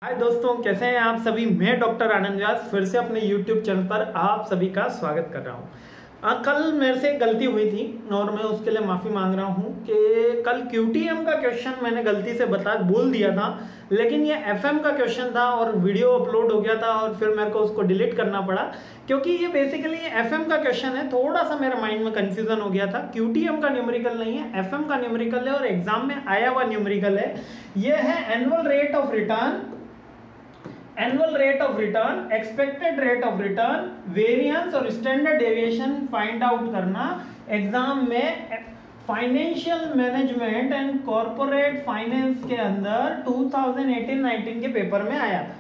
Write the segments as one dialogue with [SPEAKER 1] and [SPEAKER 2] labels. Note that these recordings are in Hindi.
[SPEAKER 1] हाय दोस्तों, कैसे हैं आप सभी। मैं डॉक्टर आनंद व्यास फिर से अपने YouTube चैनल पर आप सभी का स्वागत कर रहा हूं। कल मेरे से गलती हुई थी और मैं उसके लिए माफ़ी मांग रहा हूं कि कल QTM का क्वेश्चन मैंने गलती से बोल दिया था, लेकिन ये FM का क्वेश्चन था और वीडियो अपलोड हो गया था और फिर मेरे को उसको डिलीट करना पड़ा क्योंकि ये बेसिकली FM का क्वेश्चन है। थोड़ा सा मेरे माइंड में कंफ्यूजन हो गया था। QTM का न्यूमेरिकल नहीं है, FM का न्यूमेरिकल है और एग्जाम में आया हुआ न्यूमेरिकल है। ये है annual rate of return, expected rate of return, variance और स्टैंडर्ड डेविएशन फाइंड आउट करना। एग्जाम में financial management and corporate finance के अंदर 2018-19 के पेपर में आया था।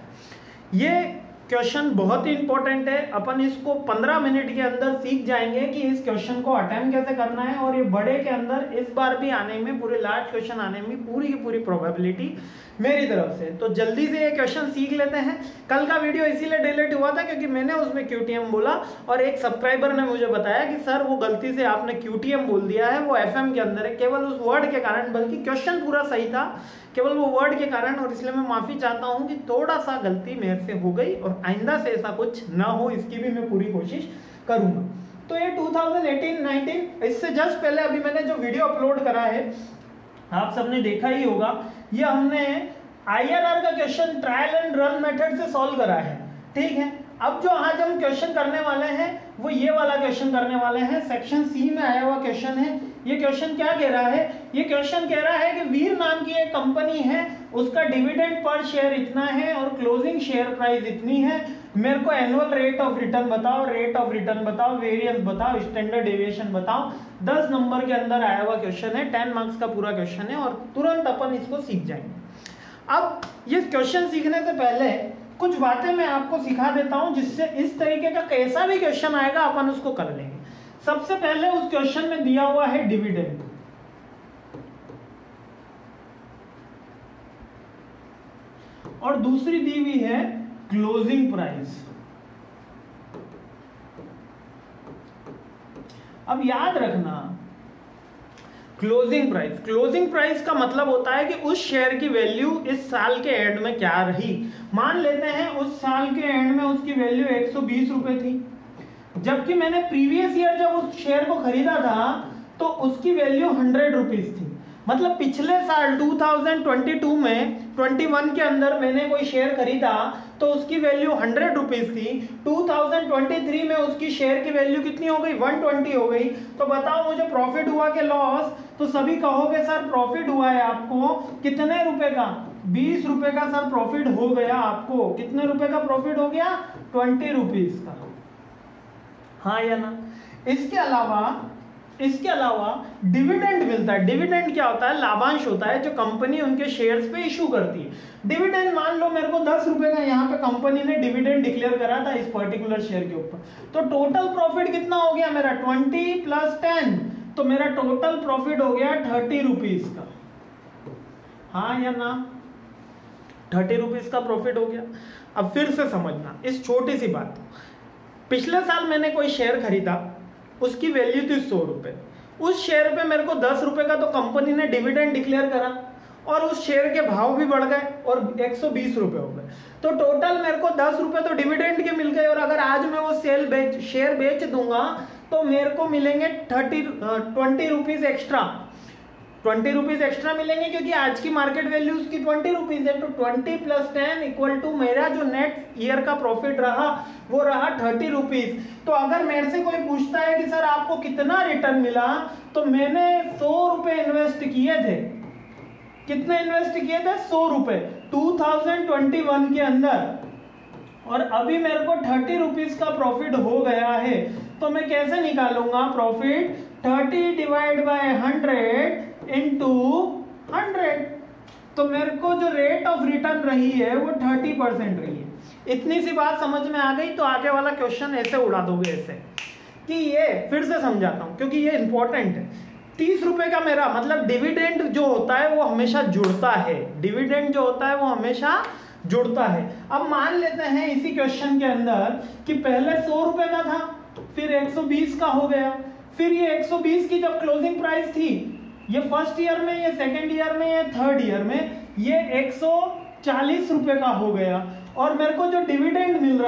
[SPEAKER 1] ये क्वेश्चन बहुत ही इंपॉर्टेंट है। अपन इसको 15 मिनट के अंदर सीख जाएंगे कि इस क्वेश्चन को अटेम्प्ट कैसे करना है और ये बड़े के अंदर इस बार भी आने में, पूरे लास्ट क्वेश्चन आने में पूरी की पूरी प्रोबेबिलिटी मेरी तरफ से। तो जल्दी से ये क्वेश्चन सीख लेते हैं। कल का वीडियो इसीलिए डिलीट हुआ था क्योंकि मैंने उसमें QTM बोला और एक सब्सक्राइबर ने मुझे बताया कि सर वो गलती से आपने QTM बोल दिया है, वो FM के अंदर है, केवल उस वर्ड के कारण, बल्कि क्वेश्चन पूरा सही था, केवल वो वर्ड के कारण। और इसलिए मैं माफी चाहता हूं कि थोड़ा सा गलती मेरे से हो गई और आइंदा से ऐसा कुछ ना हो, इसकी भी मैं पूरी कोशिश करूंगा। तो ये 2018-19, इससे जस्ट पहले अभी मैंने जो वीडियो अपलोड करा है आप सबने देखा ही होगा। ये हमने IRR का question trial and run method से सॉल्व करा है, ठीक है। अब जो आज हम क्वेश्चन करने वाले हैं वो ये वाला क्वेश्चन करने वाले हैं। सेक्शन C में आया हुआ क्वेश्चन है। ये क्वेश्चन क्या कह रहा है? ये क्वेश्चन कह रहा है कि वीर नाम की एक कंपनी है, उसका डिविडेंड पर शेयर इतना है और क्लोजिंग शेयर प्राइस इतनी है। मेरे को एनुअल रेट ऑफ रिटर्न बताओ, वेरिएंस बताओ, स्टैंडर्ड डेविएशन बताओ। 10 नंबर के अंदर आया हुआ क्वेश्चन है, 10 मार्क्स का पूरा क्वेश्चन है और तुरंत अपन इसको सीख जाएंगे। अब ये क्वेश्चन सीखने से पहले कुछ बातें मैं आपको सिखा देता हूं जिससे इस तरीके का कैसा भी क्वेश्चन आएगा अपन उसको कर लेंगे। सबसे पहले उस क्वेश्चन में दिया हुआ है डिविडेंड, और दूसरी दी हुई है क्लोजिंग प्राइस। अब याद रखना, क्लोजिंग प्राइस का मतलब होता है कि उस शेयर की वैल्यू इस साल के एंड में क्या रही। मान लेते हैं उस साल के एंड में उसकी वैल्यू 120 रुपए थी, जबकि मैंने प्रीवियस ईयर जब उस शेयर को खरीदा था तो उसकी वैल्यू 100 रुपीज थी। मतलब पिछले साल 2022 में 21 के अंदर मैंने कोई शेयर खरीदा तो उसकी वैल्यू 100 रुपीज थी। 2023 में उसकी शेयर की वैल्यू कितनी हो गई? 120 हो गई। तो बताओ मुझे प्रॉफिट हुआ कि लॉस? तो सभी कहोगे सर प्रॉफिट हुआ है आपको। कितने रुपए का? 20 रुपए का सर प्रॉफिट हो गया आपको। कितने रुपए का प्रॉफिट हो गया? 20 रुपीज का, हाँ या ना। इसके अलावा डिविडेंड मिलता है। डिविडेंड क्या होता है? लाभांश होता है जो कंपनी उनके शेयर्स पे इशू करती है। डिविडेंड मान लो मेरे को 10 रुपए का यहाँ पे कंपनी ने डिविडेंड डिक्लेयर करा था इस पर्टिकुलर शेयर के ऊपर, तो टोटल प्रॉफिट कितना हो गया मेरा? 20 + 10, तो मेरा टोटल प्रॉफिट हो गया 30 रुपीज का, हाँ या ना। 30 रुपीज का प्रॉफिट हो गया। अब फिर से समझना इस छोटी सी बात। पिछले साल मैंने कोई शेयर खरीदा, उसकी वैल्यू थी 100 रुपए। उस शेयर पे मेरे को 10 रुपए का तो कंपनी ने डिविडेंड डिक्लेयर करा और उस शेयर के भाव भी बढ़ गए और 120 रुपए हो गए। तो टोटल मेरे को 10 रुपए तो डिविडेंड के मिल गए और अगर आज मैं वो शेयर बेच दूंगा तो मेरे को मिलेंगे 20 रुपीज एक्स्ट्रा। 20 रुपीज एक्स्ट्रा मिलेंगे क्योंकि आज की मार्केट वैल्यू उसकी 20 रुपीज है। तो 20 + 10 = मेरा जो नेट ईयर का प्रॉफिट रहा वो रहा 30 रुपीज। तो अगर मेरे से कोई पूछता है कि सर आपको कितना रिटर्न मिला, तो मैंने 100 रुपए इन्वेस्ट किए थे। कितने इन्वेस्ट किए थे? 100 रुपए 2021 के अंदर, और अभी मेरे को 30 रुपीज का प्रॉफिट हो गया है। तो मैं कैसे निकालूंगा प्रॉफिट? 30 / 100 × 100। तो मेरे को जो रेट ऑफ रिटर्न रही है वो 30% रही है। इतनी सी बात समझ में आ गई तो आगे वाला क्वेश्चन ऐसे उड़ा दोगे ऐसे कि ये फिर से समझाता हूं क्योंकि ये इंपॉर्टेंट है। 30 रुपए का मेरा मतलब डिविडेंड जो होता है वो हमेशा जुड़ता है। डिविडेंड जो होता है वो हमेशा जुड़ता है। अब मान लेते हैं इसी क्वेश्चन के अंदर कि पहले 100 रुपए का था, फिर 120 का हो गया, फिर ये 120 की जब क्लोजिंग प्राइस थी, ये फर्स्ट ईयर में, ये सेकंड ईयर में, ये थर्ड ईयर में, ये 140 40 रुपए का हो गया। और मेरे को जो डिविडेंड मिल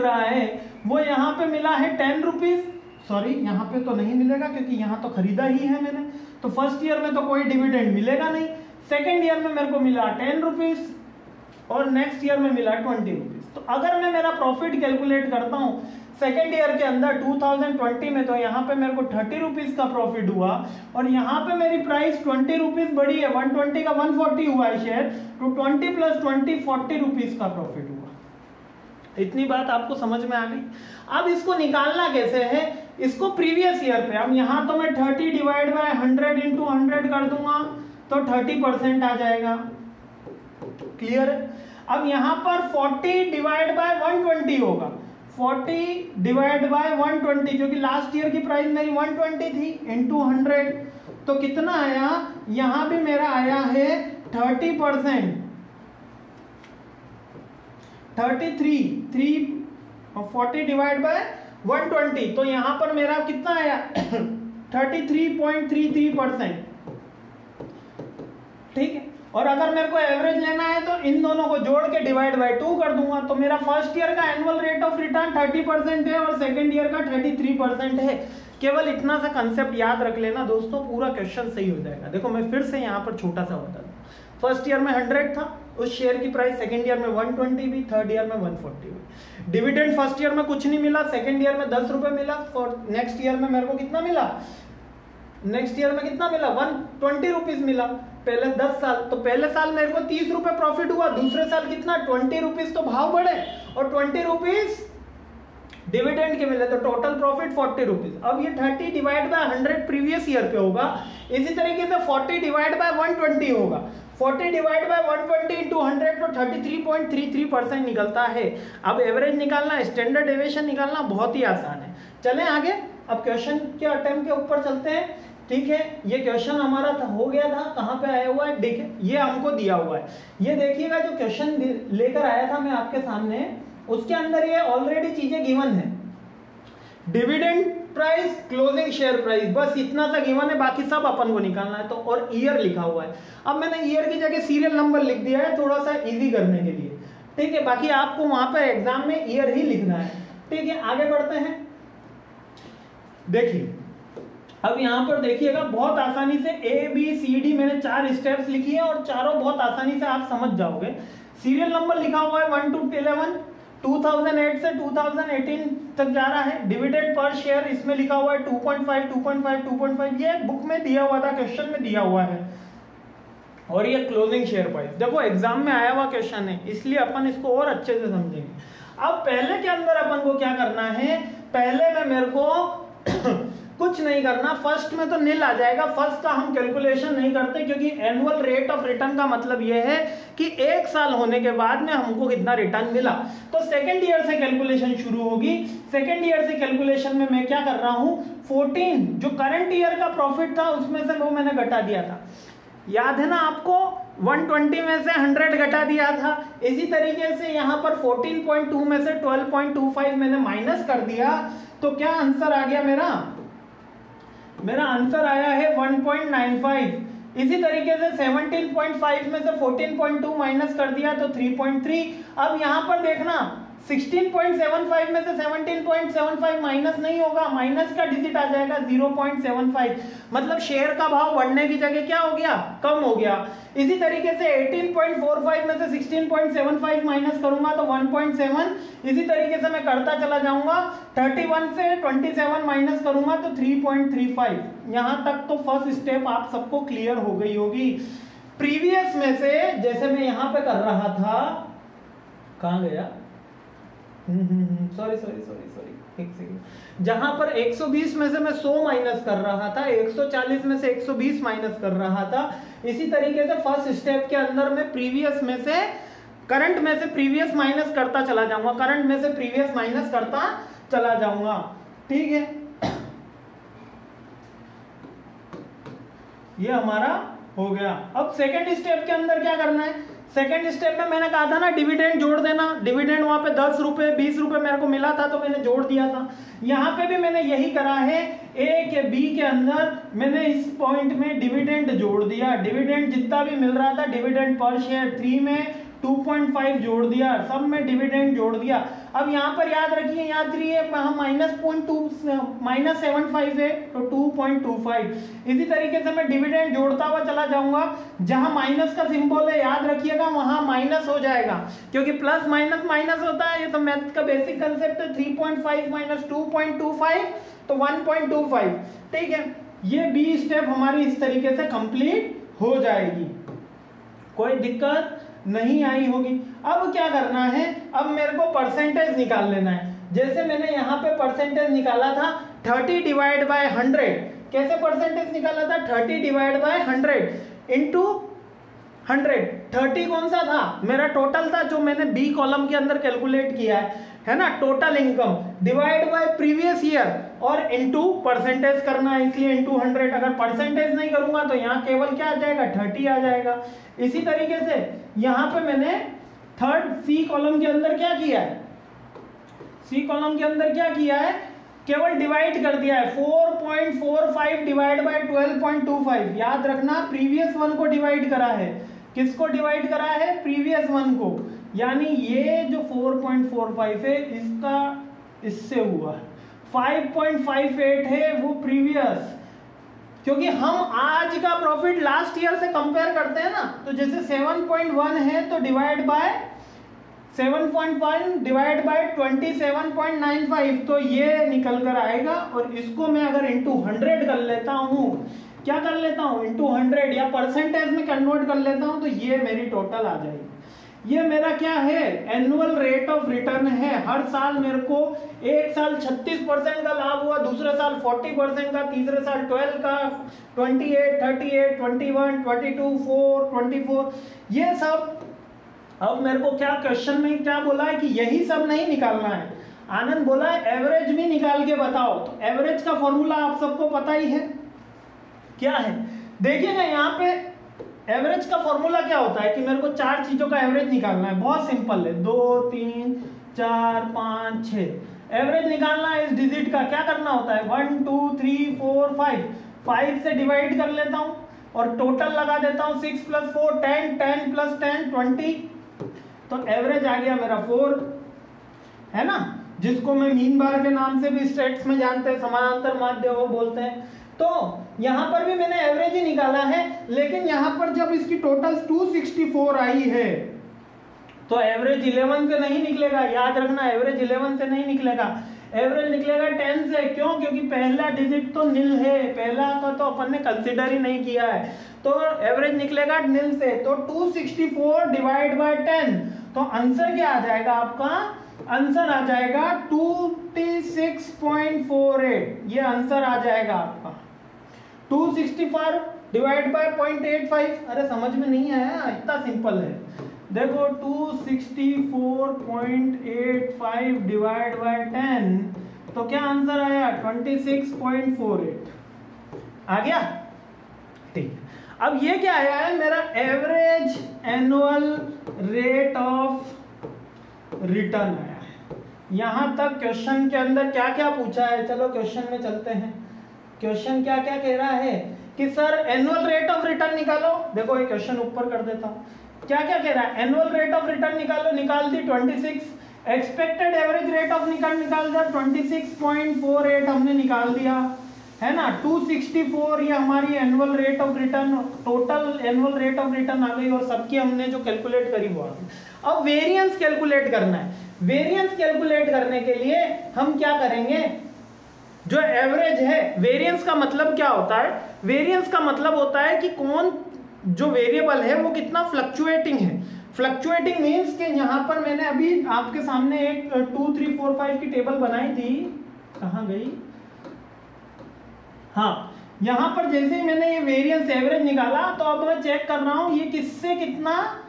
[SPEAKER 1] रहा है वो यहाँ पे मिला है 10 रुपीज। सॉरी, यहाँ पे तो नहीं मिलेगा क्योंकि यहाँ तो खरीदा ही है मैंने, तो फर्स्ट ईयर में तो कोई डिविडेंड मिलेगा नहीं। सेकेंड ईयर में मेरे को मिला 10 रुपीज और नेक्स्ट ईयर में मिला 20 रुपीज। तो अगर मैं मेरा प्रॉफिट कैलकुलेट करता हूँ सेकेंड ईयर के अंदर 2020 में, तो यहाँ पे मेरे को 30 रुपीज का प्रॉफिट हुआ और यहाँ पे मेरी प्राइस 20 रुपीज बढ़ी है, 120 का 140 हुआ है शेयर, तो 20 + 20 40 रुपीज का प्रॉफिट हुआ। इतनी बात आपको समझ में आ गई। अब इसको निकालना कैसे है, इसको प्रीवियस ईयर पे, अब यहाँ तो मैं 30 / 100 × 100 कर दूंगा तो 30% आ जाएगा। क्लियर है? अब यहाँ पर 40 / 120 होगा, 40 / 120 जो कि लास्ट ईयर की प्राइस मेरी 120 थी, इंटू 100 तो कितना आया, यहाँ भी मेरा आया है 30%, 33 और 40 / 120 तो यहाँ पर मेरा कितना आया 33.33%। ठीक है, और अगर मेरे को एवरेज लेना है तो इन दोनों को जोड़ के डिवाइड बाय 2 कर दूंगा, तो मेरा फर्स्ट ईयर का एनुअल रेट ऑफ रिटर्न 30% है और सेकंड ईयर का 33% है। केवल इतना सा कंसेप्ट याद रख लेना दोस्तों, पूरा क्वेश्चन सही हो जाएगा। देखो मैं फिर से यहाँ पर छोटा सा बता दूं, फर्स्ट ईयर में 100 था, उस शेयर की प्राइस सेकंड ईयर में 120 हुई, थर्ड ईयर में 140 हुई। डिविडेंड फर्स्ट ईयर में कुछ नहीं मिला, सेकंड ईयर में 10 रुपए मिला, और नेक्स्ट ईयर में मेरे को कितना मिला, नेक्स्ट ईयर में कितना मिला 120 रुपीज मिला। पहले 10 साल, तो पहले साल मेरे को 30 रुपए प्रॉफिट हुआ, दूसरे साल कितना 20 रुपीज, तो भाव बढ़े और 20 रुपीज डिविडेंड के मिले, तो टोटल प्रॉफिट 40 रुपीज। अब ये 30 / 100 प्रीवियस ईयर पे होगा, इसी तरीके से 40 / 120 होगा, 40 / 120 × 100 तो 33.33% निकलता है। अब एवरेज निकालना, स्टैंडर्ड डेविएशन निकालना बहुत ही आसान है। चलें आगे, अब क्वेश्चन के अटेम्प्ट के ऊपर चलते हैं। ठीक है, ये क्वेश्चन हमारा हो गया था, कहाँ पे आया हुआ है, देखिए ये हमको दिया हुआ है, ये देखिएगा जो क्वेश्चन लेकर आया था मैं आपके सामने, उसके अंदर ये ऑलरेडी चीजें गिवन है, dividend price, closing share price, बस इतना सा गिवन है, बाकी सब अपन को निकालना है। तो और ईयर लिखा हुआ है, अब मैंने ईयर की जगह सीरियल नंबर लिख दिया है थोड़ा सा इजी करने के लिए। ठीक है, बाकी आपको वहां पर एग्जाम में ईयर ही लिखना है। ठीक है, आगे बढ़ते हैं। देखिए अब यहाँ पर देखिएगा, बहुत आसानी से ABCD मैंने 4 स्टेप्स लिखी है और चारों बहुत आसानी से आप समझ जाओगे। सीरियल नंबर लिखा हुआ है 1 to 11, 2008 से 2018 तक जा रहा है। डिविडेंड पर शेयर इसमें लिखा हुआ है 2.5, 2.5, 2.5, ये बुक में दिया हुआ था, क्वेश्चन में दिया हुआ है। और ये क्लोजिंग शेयर प्राइस, देखो एग्जाम में आया हुआ क्वेश्चन है, इसलिए अपन इसको और अच्छे से समझेंगे। अब पहले के अंदर अपन को क्या करना है, पहले में मेरे को कुछ नहीं करना, फर्स्ट में तो नील आ जाएगा, फर्स्ट का हम कैलकुलेशन नहीं करते, क्योंकि एनुअल रेट ऑफ रिटर्न का मतलब यह है कि 1 साल होने के बाद में हमको कितना रिटर्न मिला। तो सेकंड ईयर से कैलकुलेशन शुरू होगी। सेकंड ईयर से कैलकुलेशन में मैं क्या कर रहा हूं, 14 जो करंट ईयर का प्रॉफिट था उसमें से वो मैंने घटा दिया था, याद है ना आपको, 120 में से 100 घटा दिया था। इसी तरीके से यहाँ पर 14.2 में से 12.25 मैंने माइनस कर दिया, तो क्या आंसर आ गया मेरा आंसर आया है 1.95। इसी तरीके से 17.5 में से 14.2 माइनस कर दिया तो 3.3। अब यहां पर देखना 16.75 में से 17.75 माइनस नहीं होगा, माइनस का डिजिट आ जाएगा 0.75, मतलब शेयर का भाव बढ़ने की जगह क्या हो गया, कम हो गया। इसी तरीके से 18.45 में से 16.75 माइनस करूंगा तो 1.7। इसी तरीके से मैं करता चला जाऊंगा, 31 से 27 माइनस करूंगा तो 3.35। यहां तक तो फर्स्ट स्टेप आप सबको क्लियर हो गई होगी। प्रीवियस में से जैसे मैं यहां पे कर रहा था, कहां गया, सॉरी एक सेकंड, जहां पर 120 में से मैं 100 माइनस कर रहा था, 140 में से 120 माइनस कर रहा था। इसी तरीके से फर्स्ट स्टेप के अंदर मैं प्रीवियस में से करंट में से प्रीवियस माइनस करता चला जाऊंगा, करंट में से प्रीवियस माइनस करता चला जाऊंगा। ठीक है, ये हमारा हो गया। अब सेकंड स्टेप के अंदर क्या करना है, सेकेंड स्टेप में मैंने कहा था ना डिविडेंड जोड़ देना, डिविडेंड वहां पे 10 रुपए 20 रुपए मेरे को मिला था तो मैंने जोड़ दिया था। यहाँ पे भी मैंने यही करा है, ए के बी के अंदर मैंने इस पॉइंट में डिविडेंड जोड़ दिया, डिविडेंड जितना भी मिल रहा था डिविडेंड पर शेयर 3 में 2.5 जोड़ दिया, सब में डिविडेंड जोड़ दिया। अब यहाँ पर याद रखिए यहाँ 3 है, -7.5 है तो 2.25। इसी तरीके से मैं डिविडेंड जोड़ता हुआ चला जाऊंगा, जहां माइनस का सिंबल है याद रखिएगा वहां माइनस हो जाएगा, क्योंकि प्लस माइनस माइनस होता है, ये तो मैथ का बेसिक कंसेप्ट है। 3.5 - 2.25 तो 1.25, ठीक है। ये बी स्टेप हमारी इस तरीके से कंप्लीट हो जाएगी, कोई दिक्कत नहीं आई होगी। अब क्या करना है, अब मेरे को परसेंटेज निकाल लेना है। जैसे मैंने यहाँ पे परसेंटेज निकाला था 30 डिवाइड बाय 100, कैसे परसेंटेज निकाला था 30 डिवाइड बाय 100 इंटू 100। 30 कौन सा था, मेरा टोटल था जो मैंने बी कॉलम के अंदर कैलकुलेट किया है ना, total income divide by previous year और इनटू परसेंटेज करना है, इसलिए इनटू 100। अगर परसेंटेज नहीं करूंगा तो यहाँ केवल क्या आ जाएगा 30 आ जाएगा। इसी तरीके से यहाँ पे मैंने थर्ड सी कॉलम के अंदर क्या किया है, सी कॉलम के अंदर क्या किया है, केवल डिवाइड कर दिया है 4.45 डिवाइड बाय 12.25। याद रखना प्रीवियस वन को डिवाइड करा है, किसको डिवाइड करा है, प्रीवियस वन को, यानी ये जो 4.45 है इसका इससे हुआ 5.58 है वो प्रीवियस, क्योंकि हम आज का प्रॉफिट लास्ट ईयर से कंपेयर करते हैं ना, तो जैसे 7.1 है तो डिवाइड बाय 7.1 डिवाइड बाय 27.95 तो ये निकल कर आएगा। और इसको मैं अगर इंटू 100 कर लेता हूँ, क्या कर लेता हूँ इंटू 100 या परसेंटेज में कन्वर्ट कर लेता हूँ, तो ये मेरी टोटल आ जाएगी। ये मेरा क्या है, एनुअल रेट ऑफ रिटर्न है। हर साल मेरे को एक साल 36% का लाभ हुआ, दूसरे साल 40% का, तीसरे साल 12 का, 28, 38, 21, 22, 4, 24, ये सब। अब मेरे को क्या क्वेश्चन में क्या बोला है कि यही सब नहीं निकालना है, आनंद बोला है एवरेज भी निकाल के बताओ। तो एवरेज का फॉर्मूला आप सबको पता ही है क्या है, देखिएगा यहाँ पे एवरेज का फॉर्मूला क्या होता है कि मेरे को 4 चीजों का एवरेज निकालना है, बहुत सिंपल है, 2, 3, 4, 5, 6 एवरेज निकालना है। इस डिजिट का क्या करना होता है 1, 2, 3, 4, 5 से डिवाइड कर लेता हूं और टोटल लगा देता हूं 6 + 4 10, 10 + 10 20, तो एवरेज आ गया मेरा 4, है ना, जिसको मैं मीन बार के नाम से भी स्टेट्स में जानते हैं, समानांतर माध्य वो बोलते हैं। तो यहां पर भी मैंने एवरेज ही निकाला है, लेकिन यहां पर जब इसकी टोटल 264 आई है तो एवरेज 11 से नहीं निकलेगा, याद रखना एवरेज 11 से नहीं निकलेगा, एवरेज निकलेगा 10 से। क्यों, क्योंकि पहला डिजिट तो नील है, पहला का तो अपन ने कंसीडर ही नहीं किया है, तो एवरेज निकलेगा नील से। तो 264 डिवाइड बाय 10, तो आंसर क्या आ जाएगा आपका, आंसर आ जाएगा 26.48, ये आंसर आ जाएगा आपका। 264 डिवाइड बाय 0.85, अरे समझ में नहीं आया, इतना सिंपल है। देखो 264.85 डिवाइड बाय 10, तो क्या आंसर आया 26.48 आ गया, ठीक। अब ये क्या आया है, मेरा average annual rate of return आया है। यहां तक क्वेश्चन के अंदर क्या क्या पूछा है, चलो क्वेश्चन में चलते हैं। क्वेश्चन क्या क्या कह रहा है कि sir annual rate of return निकालो। देखो ये क्वेश्चन ऊपर कर देता हूं, क्या क्या कह रहा है, एनुअल रेट ऑफ रिटर्न निकालो, निकाल दी 26, expected average rate of return निकाल दिया 26.48 हमने निकाल दिया, है ना। 264 ये हमारी annual rate of return, total annual rate of return आ गई, और सबकी हमने जो कैलकुलेट करी वो आ गई। अब वेरिएंस कैलकुलेट करना है। वेरिएंस कैलकुलेट करने के लिए हम क्या करेंगे, जो एवरेज है, वेरिएंस का मतलब क्या होता है, वेरिएंस का मतलब होता है कि कौन जो वेरिएबल है वो कितना फ्लक्चुएटिंग है। फ्लक्चुएटिंग मींस कि यहाँ पर मैंने अभी आपके सामने एक 2, 3, 4, 5 की टेबल बनाई थी, कहाँ गई, हाँ, यहां पर जैसे ही मैंने ये वेरिएंस एवरेज निकाला, तो अब मैं चेक कर रहा हूं ये किससे कितना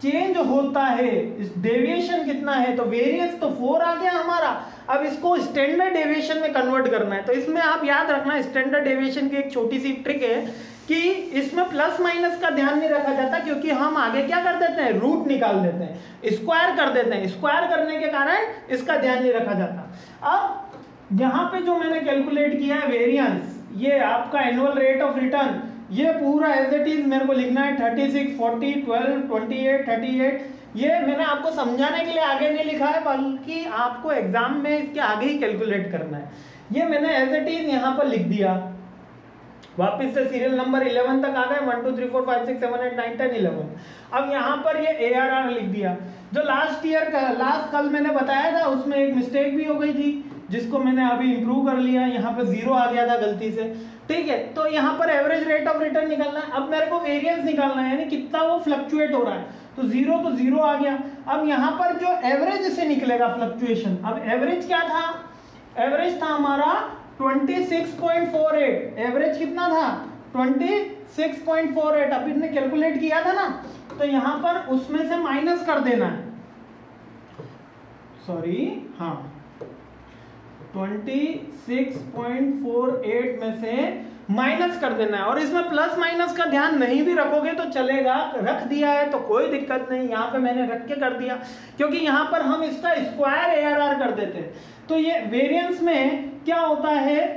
[SPEAKER 1] चेंज होता है, इस डेविएशन कितना है। तो वेरिएंस तो 4 आ गया हमारा, अब इसको स्टैंडर्ड डेविएशन में कन्वर्ट करना है। तो इसमें आप याद रखना, स्टैंडर्ड डेविएशन की एक छोटी सी ट्रिक है कि इसमें प्लस माइनस का ध्यान नहीं रखा जाता, क्योंकि हम आगे क्या कर देते हैं, रूट निकाल देते हैं, स्क्वायर कर देते हैं, स्क्वायर करने के कारण इसका ध्यान नहीं रखा जाता। अब यहाँ पे जो मैंने कैलकुलेट किया है वेरिएंस, ये आपका एनुअल रेट ऑफ रिटर्न, ये पूरा एज इट इज मेरे को लिखना है 36, 40, 12, 28, 38। ये मैंने आपको समझाने के लिए आगे नहीं लिखा है, बल्कि आपको एग्जाम में इसके आगे ही कैलकुलेट करना है। ये मैंने एज इट इज यहाँ पर लिख दिया। वापस से सीरियल नंबर 11 तक आ गए, 1 2 3 4 5 6 7 8 9 10 11। अब यहाँ पर ये ARR लिख दिया। जो लास्ट ईयर का लास्ट कल मैंने बताया था उसमें एक मिस्टेक भी हो गई थी, जिसको मैंने अभी इंप्रूव कर लिया। यहाँ पे 0 आ गया था गलती से, ठीक है। तो यहाँ पर एवरेज रेट ऑफ रिटर्न निकालना है। अब मेरे को वेरिएंस निकालना है, यानी कितना वो फ्लक्चुएट हो रहा है। तो 0 आ गया। अब यहाँ पर जो एवरेज से निकलेगा फ्लक्चुएशन, अब एवरेज क्या था, एवरेज था हमारा 26.48। एवरेज कितना था, 26.48। अभी हमने कैलकुलेट किया था ना, तो यहाँ पर उसमें से माइनस कर देना है, सॉरी हाँ 26.48 में से माइनस कर देना है। और इसमें प्लस माइनस का ध्यान नहीं भी रखोगे तो चलेगा, रख दिया है तो कोई दिक्कत नहीं। यहाँ पे मैंने रख के कर दिया, क्योंकि यहाँ पर हम इसका स्क्वायर ARR कर देते हैं। तो ये वेरिएंस में क्या होता है,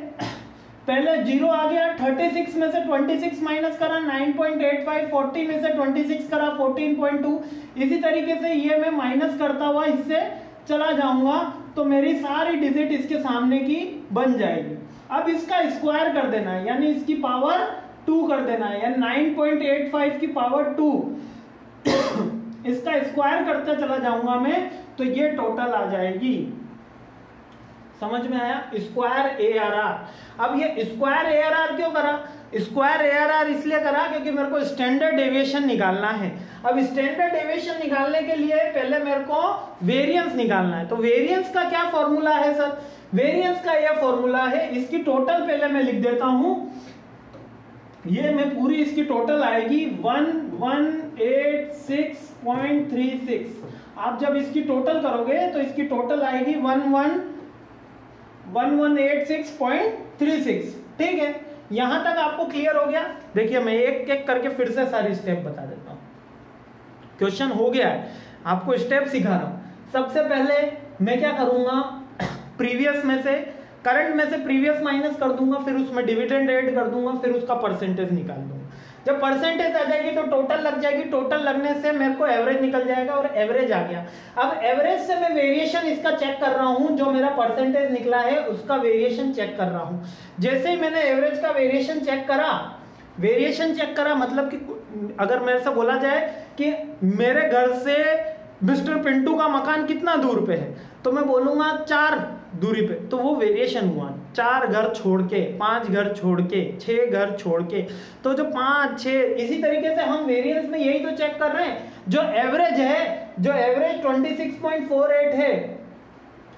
[SPEAKER 1] पहले 0 आ गया, 36 में से 26 माइनस करा 9.85, 40 में से 26 करा 14.2। इसी तरीके से ये मैं माइनस करता हुआ इससे चला जाऊंगा, तो मेरी सारी डिजिट इसके सामने की बन जाएगी। अब इसका स्क्वायर कर देना है, यानी इसकी पावर 2 कर देना है, यानी 9.85 की पावर 2 इसका स्क्वायर करते चला जाऊंगा मैं, तो ये टोटल आ जाएगी। समझ में आया, स्क्वायर ARR। अब ये स्क्वायर ARR क्यों करा, स्क्वायर ARR इसलिए करा क्योंकि मेरे को स्टैंडर्ड डेविएशन निकालना है। अब स्टैंडर्ड डेविएशन निकालने के लिए पहले मेरे को वेरिएंस निकालना है। तो वेरिएंस का क्या फॉर्मूला है सर, वेरिएंस का यह फॉर्मूला है, इसकी टोटल पहले मैं लिख देता हूं। ये मैं पूरी इसकी टोटल आएगी 1186.36। आप जब इसकी टोटल करोगे तो इसकी टोटल आएगी 1186.36। ठीक है, यहां तक आपको क्लियर हो गया। देखिए मैं एक एक करके फिर से सारी स्टेप बता देता हूं। क्वेश्चन हो गया है, आपको स्टेप सिखा रहा हूं। सबसे पहले मैं क्या करूंगा, प्रीवियस में से करंट में से प्रीवियस माइनस कर दूंगा, फिर उसमें डिविडेंड ऐड कर दूंगा, फिर उसका परसेंटेज निकाल दूंगा। जब परसेंटेज आ जाएगी तो टोटल लग जाएगी, टोटल लगने से मेरे को एवरेज निकल जाएगा और एवरेज आ गया। अब एवरेज से मैं वेरिएशन इसका चेक कर रहा हूं, जो मेरा परसेंटेज निकला है उसका वेरिएशन चेक कर रहा हूं। जैसे ही मैंने एवरेज का वेरिएशन चेक करा, मतलब कि अगर मेरे से बोला जाए कि मेरे घर से मिस्टर पिंटू का मकान कितना दूर पे है, तो मैं बोलूंगा 4 दूरी पे, तो वो वेरिएशन हुआ 4 घर छोड़ के, 5 घर छोड़ के, 6 घर छोड़ के। तो जो 5 6 इसी तरीके से हम वेरिएंस में यही तो चेक कर रहे हैं। जो एवरेज है, जो एवरेज 26.48 है,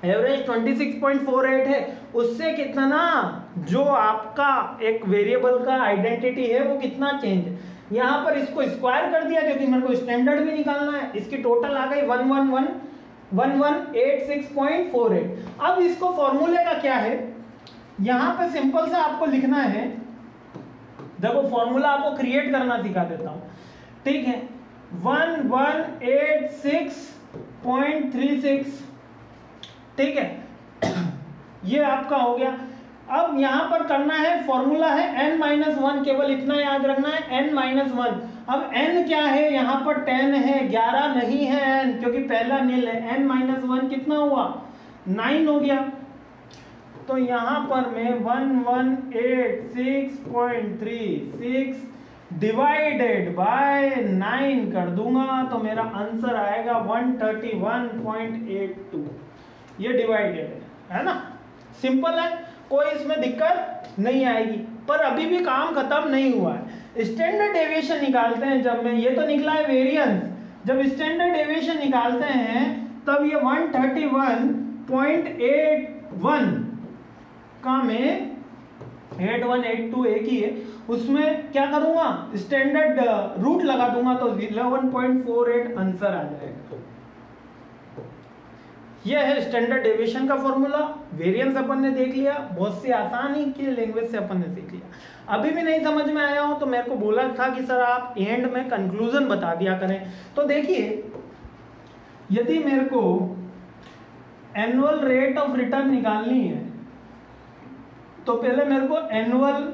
[SPEAKER 1] एवरेज 26.48 है, उससे कितना जो आपका एक वेरिएबल का आइडेंटिटी है वो कितना चेंज है। यहां पर इसको स्क्वायर कर दिया क्योंकि मेरे को स्टैंडर्ड भी निकालना है। इसकी टोटल आ गई 1186.48। अब इसको फॉर्मूले का क्या है, यहां पे सिंपल सा आपको लिखना है। देखो फॉर्मूला आपको क्रिएट करना सिखा देता हूं, ठीक है। 1186.36, ठीक है, ये आपका हो गया। अब यहां पर करना है, फॉर्मूला है n-1, केवल इतना याद रखना है n-1। अब n क्या है, यहां पर 10 है, 11 नहीं है n, क्योंकि पहला नील है। n-1 कितना हुआ, 9 हो गया। तो यहां पर मैं 1186.36 डिवाइडेड बाय 9 कर दूंगा, तो मेरा आंसर आएगा 131.82। ये डिवाइडेड है ना, सिंपल है, कोई इसमें दिक्कत नहीं आएगी। पर अभी भी काम खत्म नहीं हुआ है। स्टैंडर्ड डेविएशन निकालते हैं जब मैं, ये तो निकला है वेरिएंस, जब स्टैंडर्ड डेविएशन निकालते हैं तब ये 131.81 का में 8182 एक ही है, उसमें क्या करूंगा, स्टैंडर्ड रूट लगा दूंगा, तो 11.48 आंसर आ जाएगा। ये है स्टैंडर्ड डेविएशन का फॉर्मूला। वेरिएंस अपन ने देख लिया, बहुत सी आसानी की लैंग्वेज से अपन ने सीख लिया। अभी भी नहीं समझ में आया हो तो मेरे को बोला था कि सर आप एंड में कंक्लूजन बता दिया करें। तो देखिए, यदि मेरे को एनुअल रेट ऑफ रिटर्न निकालनी है तो पहले मेरे को एनुअल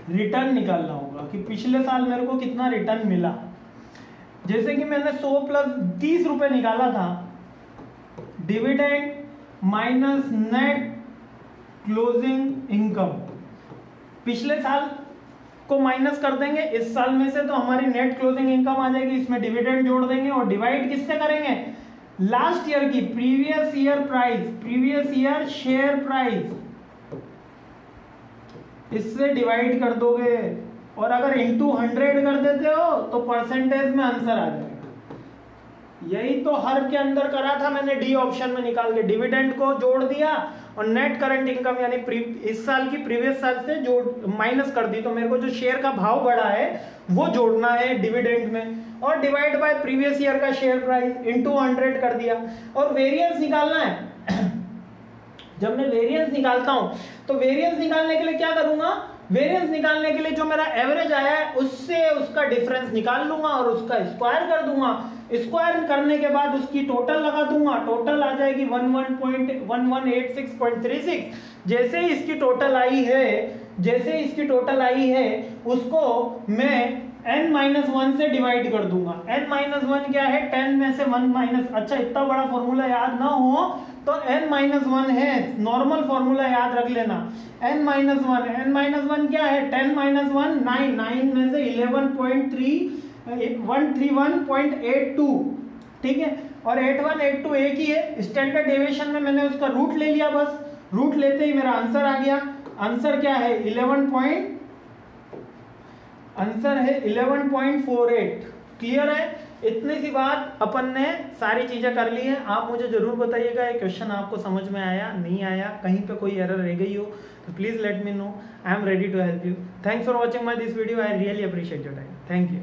[SPEAKER 1] रिटर्न निकालना होगा कि पिछले साल मेरे को कितना रिटर्न मिला। जैसे कि मैंने 100 प्लस 30 रुपए निकाला था, dividend minus net closing income, पिछले साल को माइनस कर देंगे इस साल में से तो हमारी नेट क्लोजिंग इनकम आ जाएगी, इसमें डिविडेंड जोड़ देंगे और डिवाइड किससे करेंगे, लास्ट ईयर की previous year price, previous year share price, इससे डिवाइड कर दोगे और अगर इंटू 100 कर देते हो तो परसेंटेज में आंसर आ जाएगा। यही तो हर के अंदर करा था मैंने, डी ऑप्शन में निकाल के डिविडेंड को जोड़ दिया और नेट करंट इनकम यानी इस साल की प्रीवियस साल से जोड़ माइनस कर दी, तो मेरे को जो शेयर का भाव बढ़ा है वो जोड़ना है डिविडेंड में और डिवाइड बाय प्रीवियस ईयर का शेयर प्राइस इंटू 100 कर दिया और वेरिएंस निकालना है। जब मैं वेरिएंस निकालता हूं तो वेरिएंस निकालने के लिए क्या करूंगा, वेरिएंस निकालने के लिए जो मेरा एवरेज आया है उससे उसका डिफरेंस निकाल लूंगा और उसका स्क्वायर कर दूंगा। स्क्वायर करने के बाद उसकी टोटल लगा दूंगा, टोटल आ जाएगी 11.86.36। जैसे ही इसकी टोटल आई है उसको मैं n-1 से डिवाइड कर दूंगा। n-1 क्या है, 10 में से 1 माइनस, अच्छा इतना बड़ा फॉर्मूला याद ना हो तो n-1 है, नॉर्मल फॉर्मूला याद रख लेना। n-1 क्या है, 10 माइनस 1 9, 9 में से 131.82, ठीक है, और 8182 एक ही है। स्टैंडर्ड डेविएशन में मैंने उसका रूट ले लिया, बस रूट लेते ही मेरा आंसर आ गया। आंसर क्या है, 11.48। क्लियर है, इतनी सी बात अपन ने सारी चीजें कर ली है। आप मुझे जरूर बताइएगा ये क्वेश्चन आपको समझ में आया, नहीं आया, कहीं पे कोई एरर रह गई हो तो please let me know, I am ready to help you. Thanks for watching my this video, I really appreciate your time, thank you.